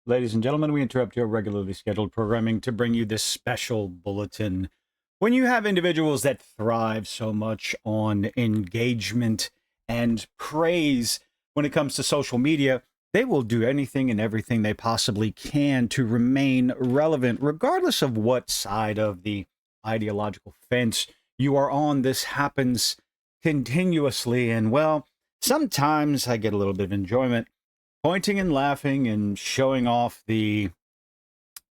Ladies and gentlemen, we interrupt your regularly scheduled programming to bring you this special bulletin. When you have individuals that thrive so much on engagement and praise when it comes to social media, they will do anything and everything they possibly can to remain relevant, regardless of what side of the ideological fence you are on. This happens continuously, and well, sometimes I get a little bit of enjoyment pointing and laughing and showing off the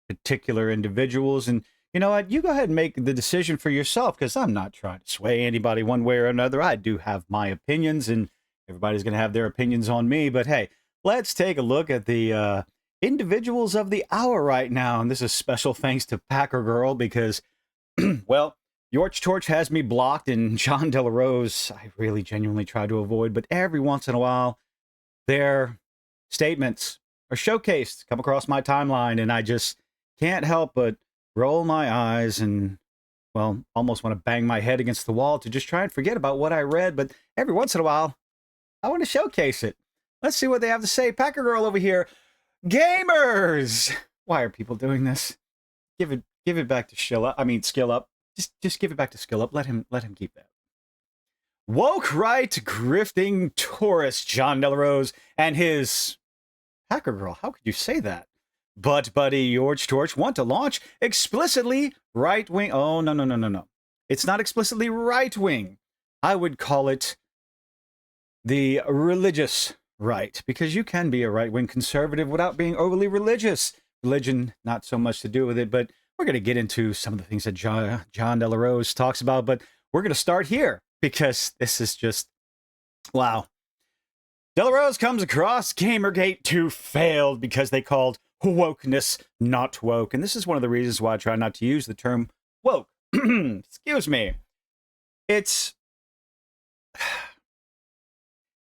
particular individuals. And you know what? You go ahead and make the decision for yourself, because I'm not trying to sway anybody one way or another. I do have my opinions, and everybody's going to have their opinions on me. But hey, let's take a look at the individuals of the hour right now. And this is special thanks to Packer Girl, because, well, Yorch Torch has me blocked, and John De La Rose, I really genuinely try to avoid. But every once in a while, their statements are showcased, come across my timeline, and I just can't help but roll my eyes and, well, almost want to bang my head against the wall to just try and forget about what I read. But every once in a while, I want to showcase it. Let's see what they have to say. Packer Girl over here. Gamers! Why are people doing this? Give it back to Skill Up. Just give it back to Skill Up. Let him keep that. Woke right grifting tourist John De La Rose and his Hacker Girl. How could you say that? But buddy Yorch Torch want to launch explicitly right-wing. Oh, no. It's not explicitly right-wing. I would call it the religious right, because you can be a right-wing conservative without being overly religious. Religion, not so much to do with it, but we're going to get into some of the things that John De La Rose talks about, but we're going to start here, because this is just, wow. De La Rose comes across Gamergate 2 failed because they called wokeness not woke. And this is one of the reasons why I try not to use the term woke. Excuse me.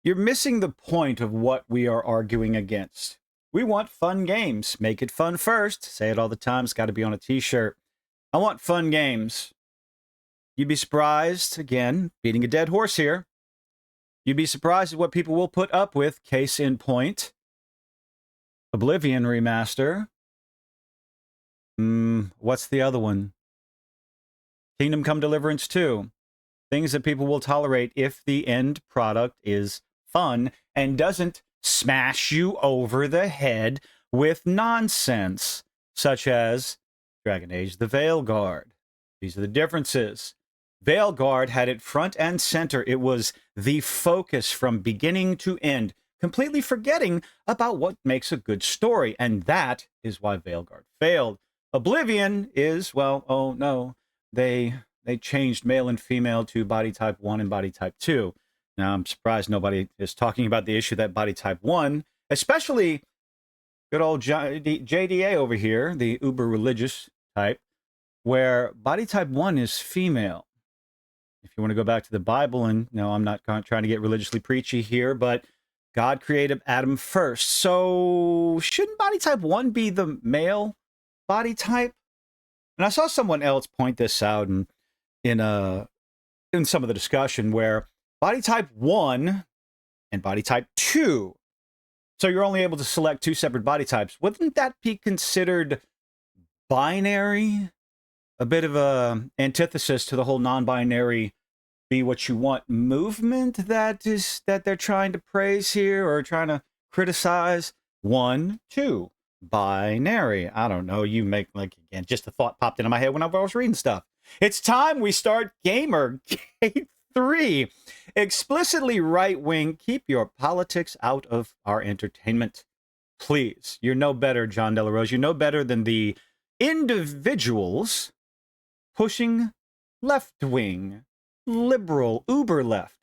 You're missing the point of what we are arguing against. We want fun games. Make it fun first. Say it all the time. It's got to be on a t-shirt. I want fun games. You'd be surprised, again, beating a dead horse here. You'd be surprised at what people will put up with. Case in point, Oblivion remaster. What's the other one? Kingdom Come Deliverance 2. Things that people will tolerate if the end product is fun and doesn't smash you over the head with nonsense, such as Dragon Age the Veilguard. These are the differences. Veilguard had it front and center. It was the focus from beginning to end, completely forgetting about what makes a good story. And that is why Veilguard failed. Oblivion is, well, oh no, they changed male and female to body type 1 and body type 2. Now, I'm surprised nobody is talking about the issue that body type 1, especially good old JDA over here, the uber religious type, where body type 1 is female. If you want to go back to the Bible, and no, I'm not trying to get religiously preachy here, but God created Adam first. So shouldn't body type 1 be the male body type? And I saw someone else point this out in some of the discussion, where body type 1 and body type 2. So you're only able to select 2 separate body types. Wouldn't that be considered binary? A bit of a antithesis to the whole non-binary be what you want movement that they're trying to praise here, or trying to criticize. 1, 2, binary. I don't know. You make, like, again, just a thought popped into my head when I was reading stuff. It's time we start Gamergate 3. Explicitly right-wing. Keep your politics out of our entertainment, please. You're no better, John De La Rose. You're no better than the individuals pushing left-wing, liberal, uber-left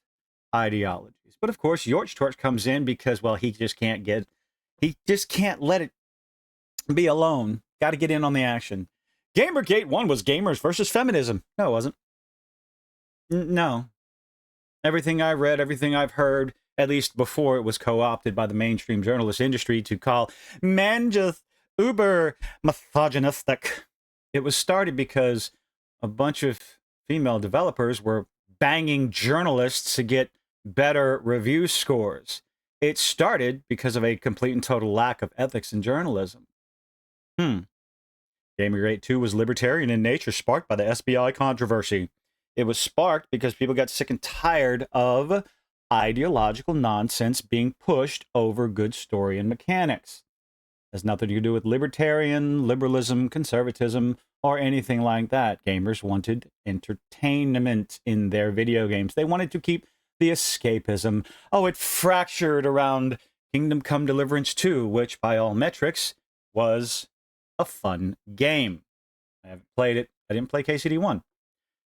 ideologies. But of course, Yorch Torch comes in because, well, he just can't let it be alone. Got to get in on the action. Gamergate 1 was gamers versus feminism. No, it wasn't. No. Everything I read, everything I've heard, at least before it was co-opted by the mainstream journalist industry to call men just uber misogynistic. It was started because a bunch of female developers were banging journalists to get better review scores. It started because of a complete and total lack of ethics in journalism. Gamergate 2 was libertarian in nature, sparked by the SBI controversy. It was sparked because people got sick and tired of ideological nonsense being pushed over good story and mechanics. It has nothing to do with libertarian, liberalism, conservatism, or anything like that. Gamers wanted entertainment in their video games. They wanted to keep the escapism. Oh, it fractured around Kingdom Come Deliverance 2, which by all metrics was a fun game. I haven't played it. I didn't play KCD 1.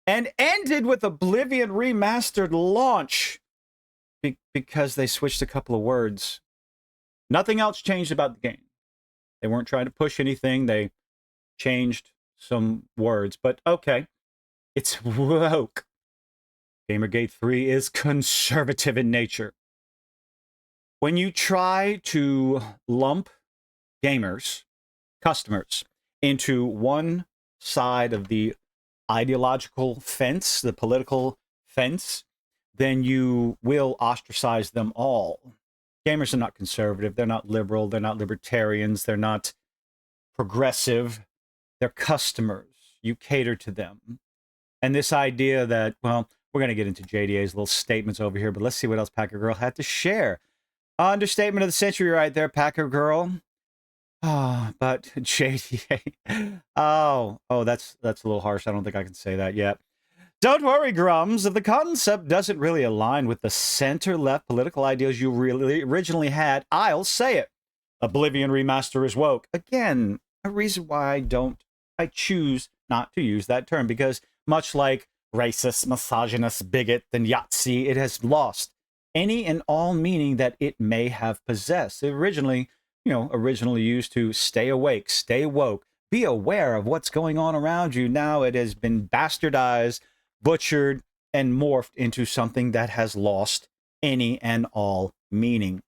And ended with Oblivion Remastered launch because they switched a couple of words. Nothing else changed about the game. They weren't trying to push anything. They changed some words. But okay, it's woke. Gamergate 3 is conservative in nature. When you try to lump gamers, customers, into one side of the ideological fence, the political fence, then you will ostracize them all. Gamers are not conservative. They're not liberal. They're not libertarians. They're not progressive. They're customers. You cater to them. And this idea that, well, we're going to get into JDA's little statements over here, but let's see what else Packer Girl had to share. Understatement of the century right there, Packer Girl. But JDA. Oh, that's a little harsh. I don't think I can say that yet. Don't worry, Grums. If the concept doesn't really align with the center-left political ideals you really originally had, I'll say it. Oblivion Remaster is woke. Again, a reason why I choose not to use that term, because much like racist, misogynist, bigot, and Yahtzee, it has lost any and all meaning that it may have possessed. It originally used to stay awake, stay woke, be aware of what's going on around you. Now it has been bastardized, butchered, and morphed into something that has lost any and all meaning.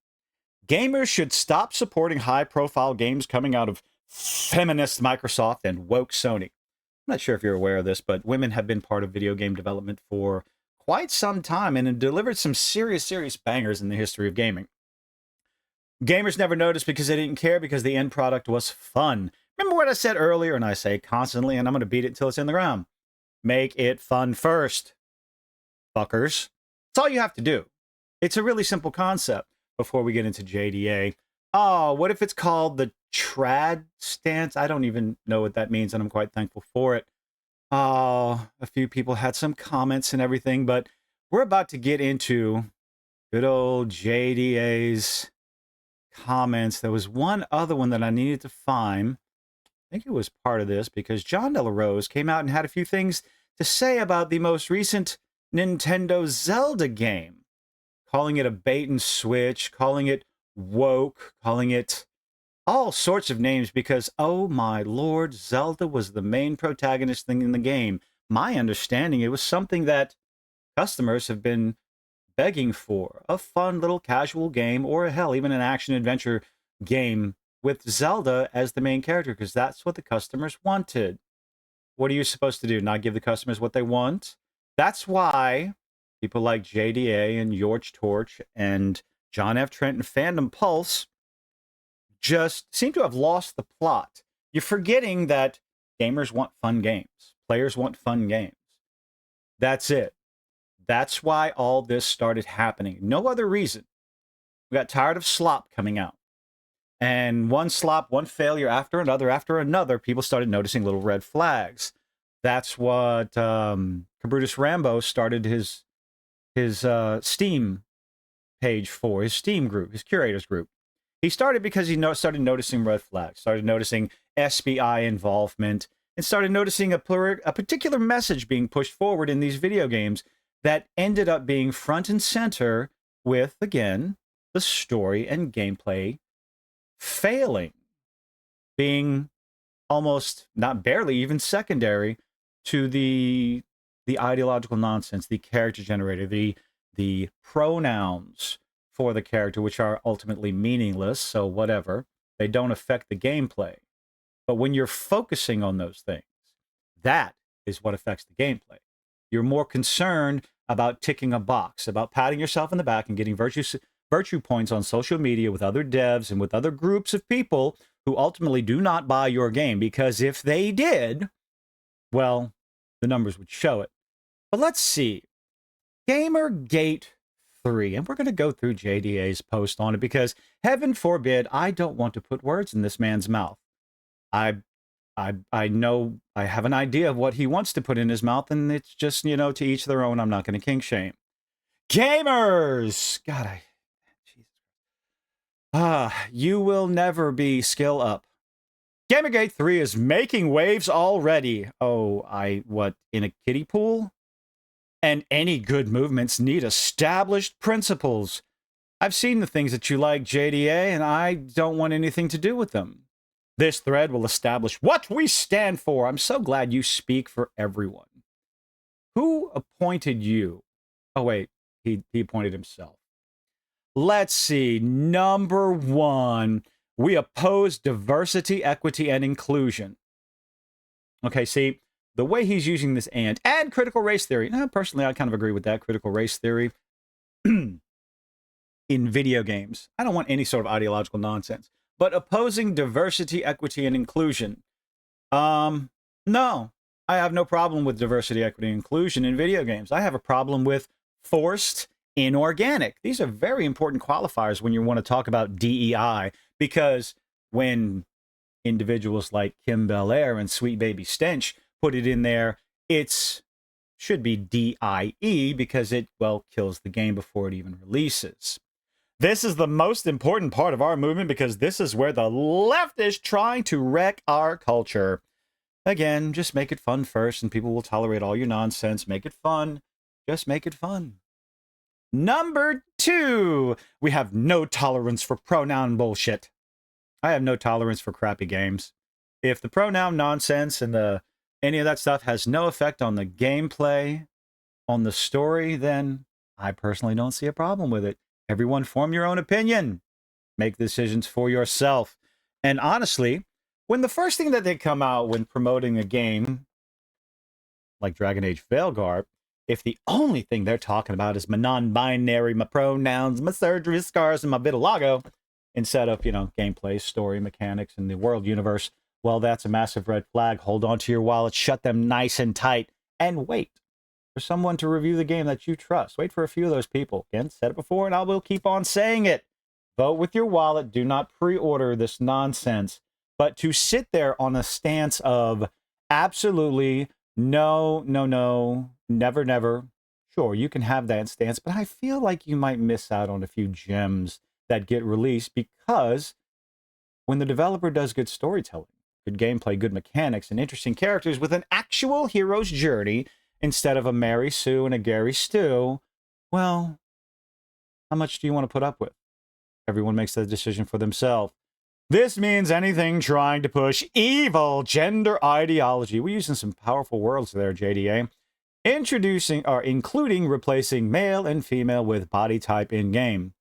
Gamers should stop supporting high-profile games coming out of feminist Microsoft and woke Sony. I'm not sure if you're aware of this, but women have been part of video game development for quite some time and have delivered some serious bangers in the history of gaming. Gamers never noticed because they didn't care, because the end product was fun. Remember what I said earlier, and I say constantly, and I'm going to beat it until it's in the ground. Make it fun first, fuckers. That's all you have to do. It's a really simple concept before we get into JDA. Oh, what if it's called the trad stance? I don't even know what that means, and I'm quite thankful for it. Oh, a few people had some comments and everything, but we're about to get into good old JDA's comments. There was one other one that I needed to find. I think it was part of this, because John Della Rose came out and had a few things to say about the most recent Nintendo Zelda game, calling it a bait and switch, calling it woke, calling it all sorts of names, because, oh my lord, Zelda was the main protagonist thing in the game. My understanding, it was something that customers have been begging for, a fun little casual game, or hell, even an action-adventure game with Zelda as the main character, because that's what the customers wanted. What are you supposed to do? Not give the customers what they want? That's why people like JDA and George Torch and John F. Trent and Fandom Pulse just seem to have lost the plot. You're forgetting that gamers want fun games. Players want fun games. That's it. That's why all this started happening. No other reason. We got tired of slop coming out. And one slop, one failure after another, people started noticing little red flags. That's what Cabrutus Rambo started his Steam page for, his Steam group, his curators group. He started because he started noticing red flags, started noticing SBI involvement, and started noticing a particular message being pushed forward in these video games that ended up being front and center with, again, the story and gameplay failing, being almost, not barely, even secondary to the ideological nonsense, the character generator, the pronouns for the character, which are ultimately meaningless, so whatever. They don't affect the gameplay. But when you're focusing on those things, that is what affects the gameplay. You're more concerned about ticking a box, about patting yourself in the back and getting virtue virtue points on social media with other devs and with other groups of people who ultimately do not buy your game, because if they did, well, the numbers would show it. But let's see. Gamergate 3, and we're going to go through JDA's post on it because, heaven forbid, I don't want to put words in this man's mouth. I know I have an idea of what he wants to put in his mouth, and it's just, you know, to each their own. I'm not going to kink shame. Gamers! God, you will never be skill up. Gamergate 3 is making waves already. Oh, what, in a kiddie pool? And any good movements need established principles. I've seen the things that you like, JDA, and I don't want anything to do with them. This thread will establish what we stand for. I'm so glad you speak for everyone. Who appointed you? Oh, wait, he appointed himself. Let's see. Number 1, we oppose diversity, equity, and inclusion. Okay, see, the way he's using this and critical race theory. Personally, I kind of agree with that. Critical race theory in video games. I don't want any sort of ideological nonsense. But opposing diversity, equity, and inclusion. No, I have no problem with diversity, equity, and inclusion in video games. I have a problem with forced inorganic. These are very important qualifiers when you want to talk about DEI, because when individuals like Kim Belair and Sweet Baby Stench put it in there, should be DIE because it, well, kills the game before it even releases. This is the most important part of our movement because this is where the left is trying to wreck our culture. Again, just make it fun first and people will tolerate all your nonsense. Make it fun. Just make it fun. Number 2, we have no tolerance for pronoun bullshit. I have no tolerance for crappy games. If the pronoun nonsense and any of that stuff has no effect on the gameplay, on the story, then I personally don't see a problem with it. Everyone form your own opinion. Make decisions for yourself. And honestly, when the first thing that they come out when promoting a game like Dragon Age Veilguard, if the only thing they're talking about is my non-binary, my pronouns, my surgery scars, and my vitiligo, instead of, gameplay, story, mechanics, and the world universe, well, that's a massive red flag. Hold on to your wallet, shut them nice and tight, and wait for someone to review the game that you trust. Wait for a few of those people. Again, said it before, and I will keep on saying it. Vote with your wallet. Do not pre-order this nonsense. But to sit there on a stance of absolutely no, never, never. Sure, you can have that stance, but I feel like you might miss out on a few gems that get released because when the developer does good storytelling, good gameplay, good mechanics, and interesting characters with an actual hero's journey instead of a Mary Sue and a Gary Stu, well, how much do you want to put up with? Everyone makes that decision for themselves. This means anything trying to push evil gender ideology. We're using some powerful words there, JDA. Including replacing male and female with body type in-game.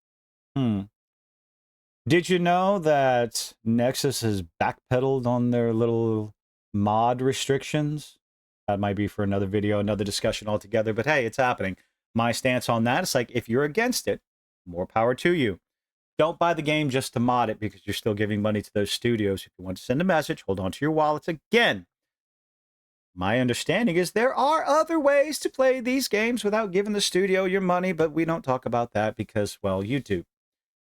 Did you know that Nexus has backpedaled on their little mod restrictions? That might be for another video, another discussion altogether, but hey, it's happening. My stance on that is like, if you're against it, more power to you. Don't buy the game just to mod it because you're still giving money to those studios. If you want to send a message, hold on to your wallets again. My understanding is there are other ways to play these games without giving the studio your money, but we don't talk about that because, well, YouTube.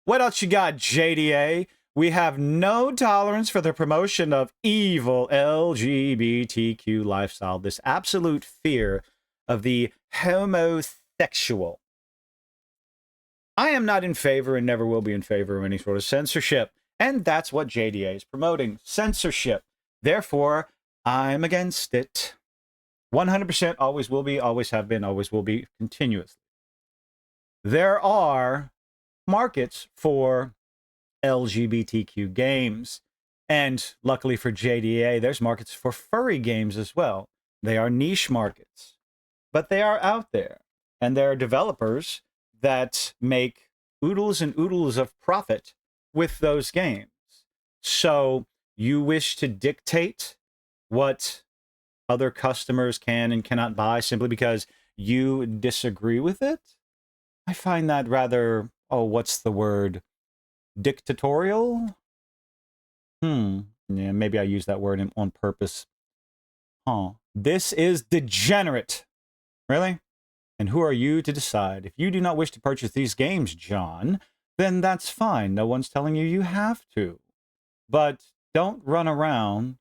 What else you got, JDA? We have no tolerance for the promotion of evil LGBTQ lifestyle, this absolute fear of the homosexual. I am not in favor and never will be in favor of any sort of censorship, and that's what JDA is promoting, censorship. Therefore, I'm against it. 100% always will be, always have been, always will be, continuously. There are markets for LGBTQ games. And luckily for JDA, there's markets for furry games as well. They are niche markets, but they are out there. And there are developers that make oodles and oodles of profit with those games. So you wish to dictate what other customers can and cannot buy simply because you disagree with it? I find that rather oh, what's the word? Dictatorial? Yeah, maybe I use that word on purpose. Huh. This is degenerate. Really? And who are you to decide? If you do not wish to purchase these games, John, then that's fine. No one's telling you you have to. But don't run around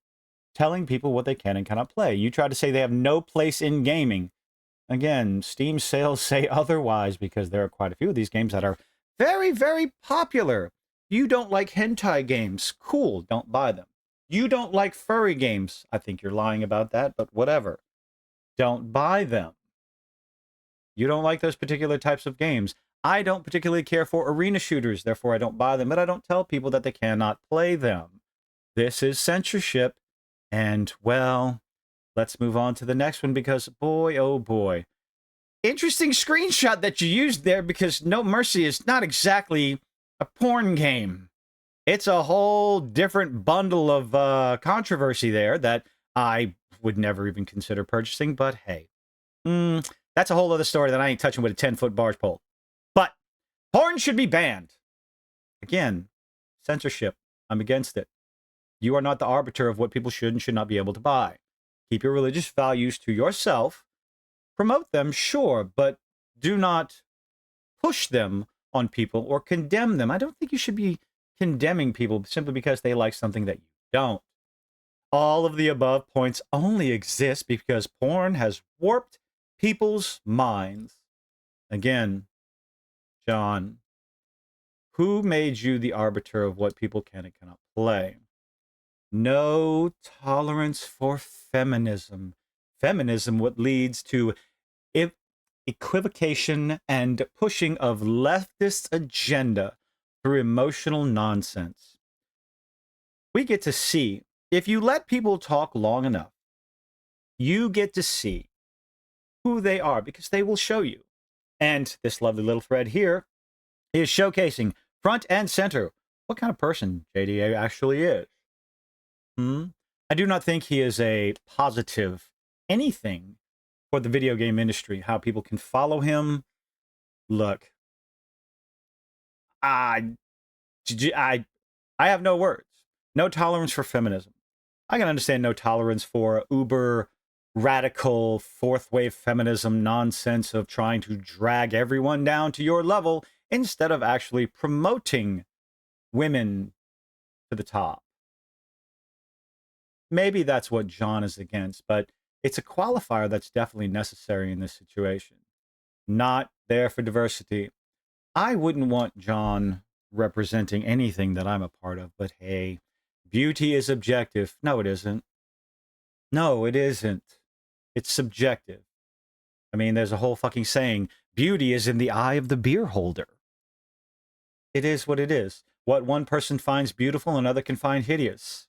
telling people what they can and cannot play. You try to say they have no place in gaming. Again, Steam sales say otherwise because there are quite a few of these games that are very, very popular. You don't like hentai games. Cool, don't buy them. You don't like furry games. I think you're lying about that, but whatever. Don't buy them. You don't like those particular types of games. I don't particularly care for arena shooters, therefore I don't buy them, but I don't tell people that they cannot play them. This is censorship, and, well, let's move on to the next one because, boy, oh boy. Interesting screenshot that you used there because No Mercy is not exactly a porn game. It's a whole different bundle of controversy there that I would never even consider purchasing, but hey. That's a whole other story that I ain't touching with a 10-foot barge pole. But porn should be banned. Again, censorship. I'm against it. You are not the arbiter of what people should and should not be able to buy. Keep your religious values to yourself. Promote them, sure, but do not push them on people or condemn them. I don't think you should be condemning people simply because they like something that you don't. All of the above points only exist because porn has warped people's minds. Again, John, who made you the arbiter of what people can and cannot play? No tolerance for feminism. Feminism, what leads to equivocation and pushing of leftist agenda through emotional nonsense. We get to see, if you let people talk long enough, you get to see who they are because they will show you. And this lovely little thread here is showcasing front and center what kind of person JDA actually is. I do not think he is a positive anything for the video game industry, how people can follow him. Look, I have no words. No tolerance for feminism. I can understand no tolerance for uber radical fourth wave feminism nonsense of trying to drag everyone down to your level instead of actually promoting women to the top. Maybe that's what John is against, but it's a qualifier that's definitely necessary in this situation. Not there for diversity. I wouldn't want John representing anything that I'm a part of, but hey, beauty is objective. No, it isn't. No, it isn't. It's subjective. I mean, there's a whole fucking saying, beauty is in the eye of the beer holder. It is what it is. What one person finds beautiful, another can find hideous.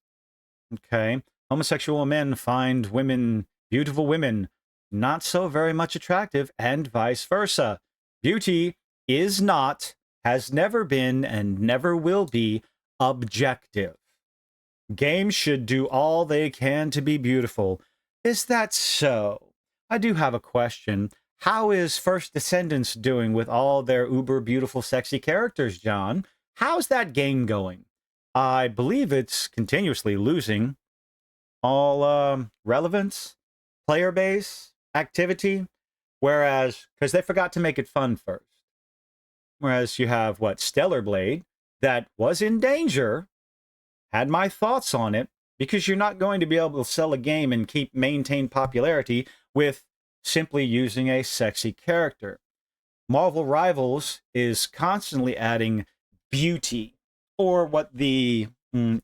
Okay? Homosexual men find women, beautiful women, not so very much attractive, and vice versa. Beauty is not, has never been, and never will be objective. Games should do all they can to be beautiful. Is that so? I do have a question. How is First Descendants doing with all their uber beautiful sexy characters, John? How's that game going? I believe it's continuously losing all relevance, player base, activity, whereas, because they forgot to make it fun first. Whereas you have, what, Stellar Blade, that was in danger, had my thoughts on it, because you're not going to be able to sell a game and maintain popularity with simply using a sexy character. Marvel Rivals is constantly adding beauty, or what the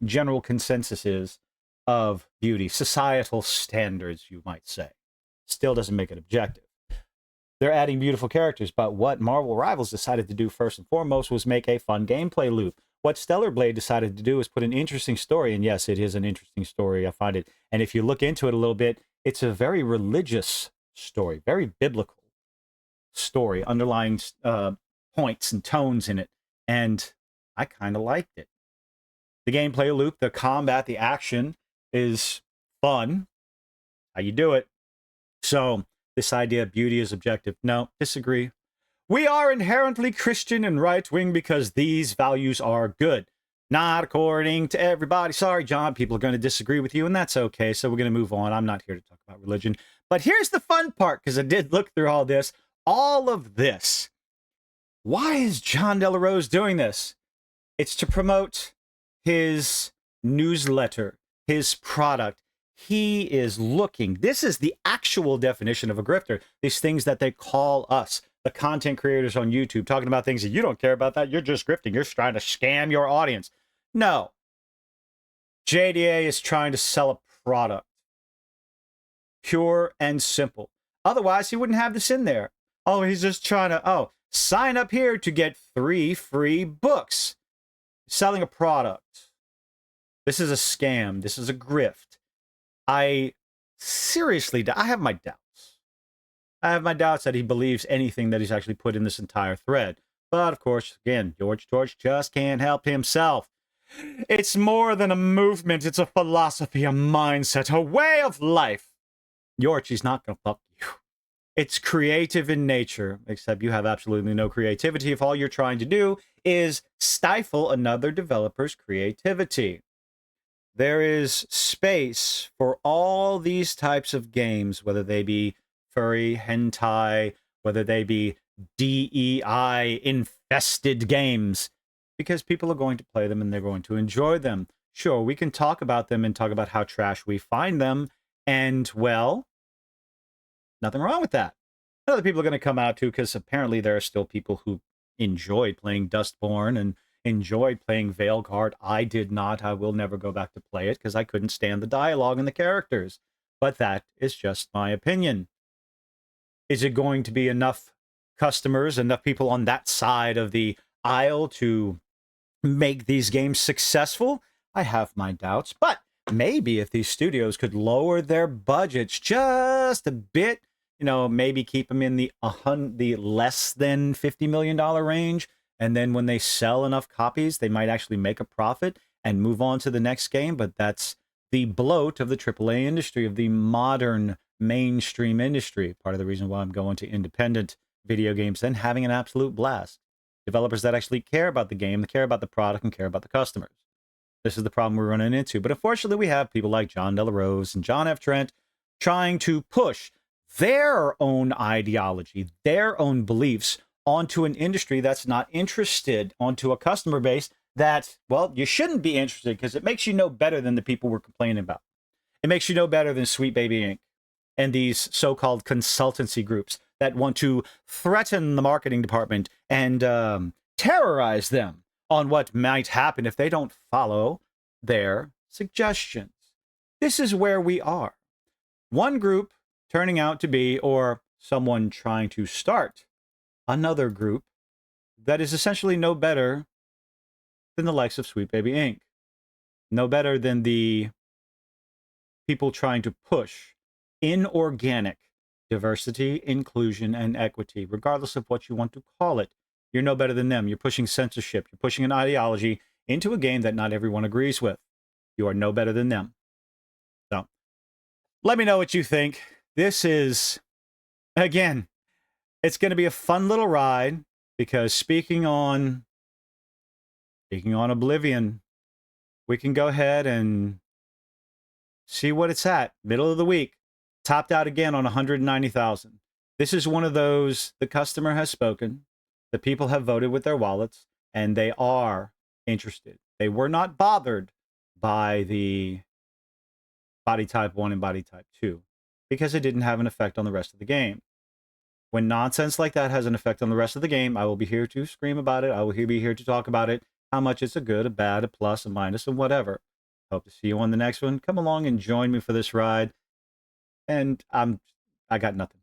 general consensus is of beauty, societal standards, you might say. Still doesn't make it objective. They're adding beautiful characters, but what Marvel Rivals decided to do first and foremost was make a fun gameplay loop. What Stellar Blade decided to do is put an interesting story, and yes, it is an interesting story, I find it. And if you look into it a little bit, it's a very religious story, very biblical story, underlying points and tones in it, and I kind of liked it. The gameplay loop, the combat, the action is fun. How you do it. So this idea of beauty is objective, no, disagree. We are inherently Christian and right-wing because these values are good. Not according to everybody. Sorry, John, people are going to disagree with you, and that's okay, so we're going to move on. I'm not here to talk about religion. But here's the fun part, because I did look through all this. All of this. Why is John De La Rose doing this? It's to promote his newsletter, his product. He is looking. This is the actual definition of a grifter. These things that they call us, the content creators on YouTube, talking about things that you don't care about that. You're just grifting. You're trying to scam your audience. No. JDA is trying to sell a product. Pure and simple. Otherwise, he wouldn't have this in there. Oh, he's just trying to, sign up here to get 3 free books. Selling a product. This is a scam. This is a grift. I seriously, I have my doubts. I have my doubts that he believes anything that he's actually put in this entire thread. But of course, again, George just can't help himself. It's more than a movement. It's a philosophy, a mindset, a way of life. George, he's not going to fuck you. It's creative in nature, except you have absolutely no creativity if all you're trying to do is stifle another developer's creativity. There is space for all these types of games, whether they be furry, hentai, whether they be DEI-infested games, because people are going to play them and they're going to enjoy them. Sure, we can talk about them and talk about how trash we find them, and, well, nothing wrong with that. Other people are going to come out too, because apparently there are still people who enjoyed playing Dustborn and enjoyed playing Veilguard. I did not. I will never go back to play it because I couldn't stand the dialogue and the characters. But that is just my opinion. Is it going to be enough customers, enough people on that side of the aisle to make these games successful? I have my doubts, but maybe if these studios could lower their budgets just a bit, you know, maybe keep them in the less than $50 million range, and then when they sell enough copies, they might actually make a profit and move on to the next game. But that's the bloat of the AAA industry, of the modern mainstream industry. Part of the reason why I'm going to independent video games and having an absolute blast. Developers that actually care about the game, that care about the product, and care about the customers. This is the problem we're running into. But unfortunately, we have people like John De La Rose and John F. Trent trying to push their own ideology, their own beliefs onto an industry that's not interested, onto a customer base that, well, you shouldn't be interested because it makes you no better than the people we're complaining about. It makes you no better than Sweet Baby Inc. and these so-called consultancy groups that want to threaten the marketing department and terrorize them on what might happen if they don't follow their suggestions. This is where we are. One group turning out to be, or someone trying to start, another group that is essentially no better than the likes of Sweet Baby Inc. No better than the people trying to push inorganic diversity, inclusion, and equity, regardless of what you want to call it. You're no better than them. You're pushing censorship. You're pushing an ideology into a game that not everyone agrees with. You are no better than them. So, let me know what you think. This is, again, it's going to be a fun little ride, because speaking on Oblivion, we can go ahead and see what it's at. Middle of the week, topped out again on 190,000. This is one of those, the customer has spoken, the people have voted with their wallets, and they are interested. They were not bothered by the body type 1 and body type 2 because it didn't have an effect on the rest of the game. When nonsense like that has an effect on the rest of the game, I will be here to scream about it. I will be here to talk about it, how much it's a good, a bad, a plus, a minus, and whatever. Hope to see you on the next one. Come along and join me for this ride. And I got nothing.